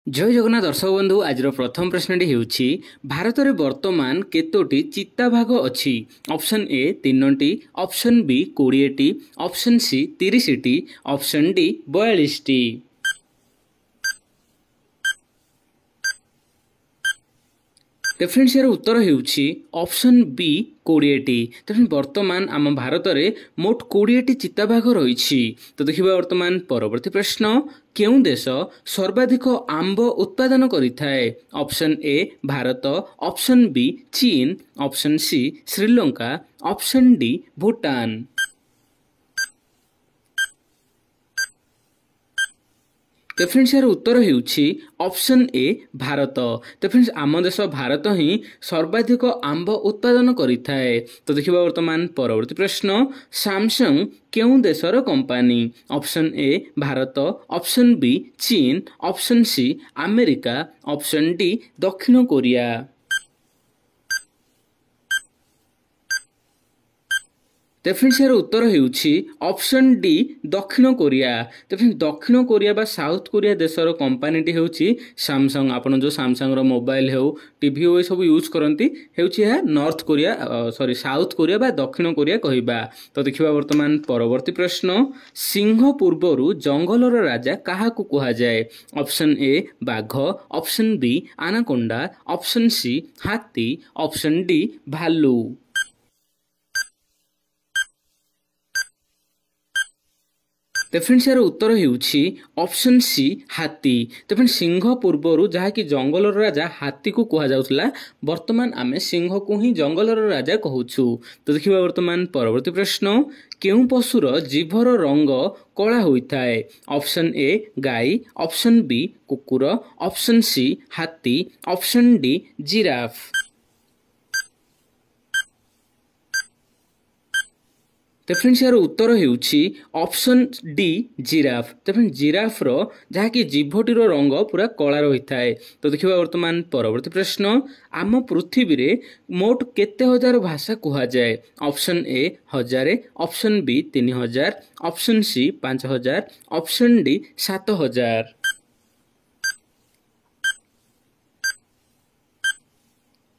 जय जगन्नाथ दर्शक बंधु आज प्रथम प्रश्नटी ହେଉଛି ଭାରତରେ ବର୍ତ୍ତମାନ କେତୋଟି ଚିତାବାଘ ଅଛି? ଅପସନ୍ ଏ 3ଟି, ଅପସନ୍ ବି 20ଟି, ଅପସନ୍ ସି 30ଟି, ଅପସନ୍ ଡି 42ଟି। फ्रेंड्स यार उत्तर ହେଉଛି ऑप्शन बी 20टी। तो वर्तमान आम भारत में मोट 20टी चिताबाघ रही। तो देखिए वर्तमान परवर्ती प्रश्न केउं देश सर्वाधिक आंब उत्पादन करिथाए? Option A Bharat, option B चीन, ऑप्शन सी श्रीलंका, ऑप्शन डी भूटान। तो फ्रेंड्स यार उत्तर ହେଉଛି ऑप्शन ए भारत। तो फ्रेंड्स आम देश भारत ही सर्वाधिक आंब उत्पादन करिथाए। तो देखिए वर्तमान परवर्ती प्रश्न सैमसंग केउं देशर company? Option A Bharat, option B चीन, option C America, option D दक्षिण कोरिया। तो फ्रेंड्स यार उत्तर ହେଉଛି ऑप्शन डी दक्षिण कोरिया। तो फ्रेंड्स दक्षिण कोरिया बा साउथ कोरिया देशर कंपनीटी ହେଉଛି सैमसंग। आपण जो सैमसंग रो मोबाइल हो टीवी हो सब यूज करती ହେଉଛି ଏହା north Korea sorry south Korea बा दक्षिण कोरिया कहबा। तो देखिबा वर्तमान परवर्ती प्रश्न सिंह पूर्वरु जंगलर राजा काहाकू कुहा जाए? ऑप्शन ए बाघ, ऑप्शन बी आनाकोंडा, ऑप्शन सी हाथी, ऑप्शन डी भालू। तो फ्रेंड्स यार उत्तर ହେଉଛି ऑप्शन सी हाथी। तो फ्रेंड्स सिंह पूर्वरु जहाँकि जंगलर राजा हाथी को कुहा जाउथला वर्तमान आमे सिंह को ही जंगलर राजा कहूछु। तो देखिबा वर्तमान परवर्ती प्रश्न केउं पशुर जीभर रंग कला होइथाए? ऑप्शन ए गाई, ऑप्शन बी कुकुर, ऑप्शन सी हाथी, ऑप्शन डी जिराफ। तो फ्रेंड्स यार उत्तर ହେଉଛି ऑप्शन डी जिराफ। तो फ्रेंड्स जिराफ रो जहाँकि जीभटीर रंग पूरा कला रही है। तो देखिए वर्तमान परवर्ती प्रश्न आम पृथ्वी रे मोट केते हजार भाषा कुहा जाए? Option A 1000, option B 3000, option C 5000, option D 7000।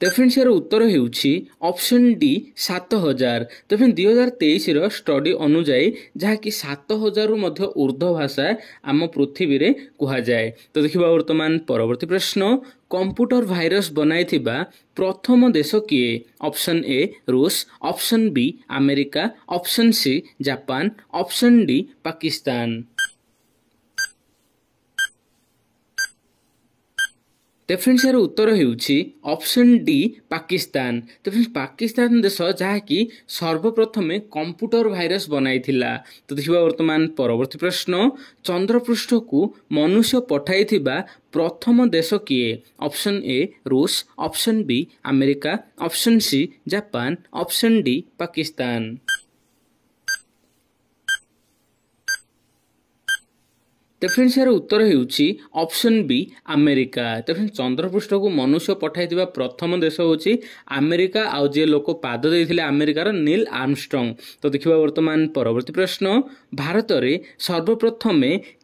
तो फ्रेंड्स यार उत्तर ହେଉଛି ऑप्शन डी 7000। तो फ्रेंड्स 2023 रो स्टडी अनुसार जहाँकि 7000 रु मध्य ऊर्ध्व भाषा आम पृथ्वी रे कुहा जाए। तो देखिबा वर्तमान परवर्ती प्रश्न कंप्यूटर भाइरस बनाइथिबा प्रथम देश किए? ऑप्शन ए रूस, option B America, option C Japan, option D Pakistan. तो फ्रेंड्स यार उत्तर ହେଉଛି ऑप्शन डी पाकिस्तान। तो फ्रेंड्स पाकिस्तान देश जहाँकि सर्वप्रथम कंप्यूटर भाइरस बनाइथिला। तो देखिबा वर्तमान परवर्ती प्रश्न चंद्रपृष्ठ को मनुष्य पठाइथिबा प्रथम देश किए? ऑप्शन ए रूस, option B America, option C Japan, option D Pakistan. तो फ्रेंड्स यार उत्तर ହେଉଛି ऑप्शन बी अमेरिका। तो फ्रेंड्स चंद्रपृष्ठ को मनुष्य पठाइथिबा प्रथम देश होची अमेरिका आउ जे लोक पाद देइथिले अमेरिकार नील आर्मस्ट्रंग। तो देखिबा वर्तमान परवर्ती प्रश्न भारत रे सर्वप्रथम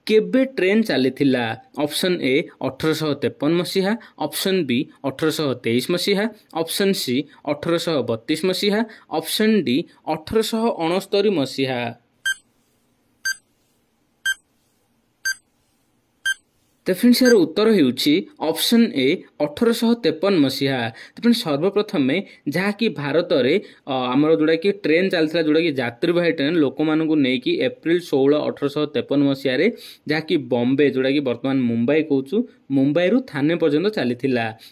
केबे ट्रेन चलीथिला? ऑप्शन ए 1853 मसीहा, ऑप्शन बी 1823 मसीहा, ऑप्शन सी 1832 मसीहा, ऑप्शन डी 1869 मसीहा। तो फ्रेंड्स यार उत्तर ହେଉଛି ऑप्शन ए 1853 मसीहा। तो फ्रेंड्स सर्वप्रथम जहाँकि भारत में आमर जोड़ा कि ट्रेन चलता जोड़ा कि यात्रीवाही ट्रेन लोक मानू नहीं एप्रिल 16 1853 मसीह जहाँकि बॉम्बे जोड़ा कि वर्तमान मुंबई कहूँ मुंबई रु थाने पर्यंत चली।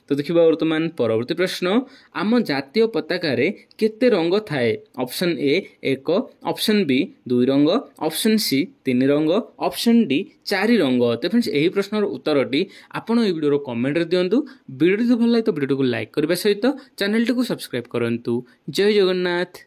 तो देखिबा वर्तमान परवर्ती प्रश्न आम जातीय पताका रे केते रंग थाए? ऑप्शन ए 1, ऑप्शन बी 2 रंग, ऑप्शन सी 3 रंग, ऑप्शन डी 4 रंग। तो फ्रेंड्स यही प्रश्नर उत्तरटी आपण ए वीडियो कमेंट रे दियंतु। वीडियो भल लागे तो वीडियो को लाइक करबा सहित चैनल को सब्सक्राइब करंतु। जय जगन्नाथ।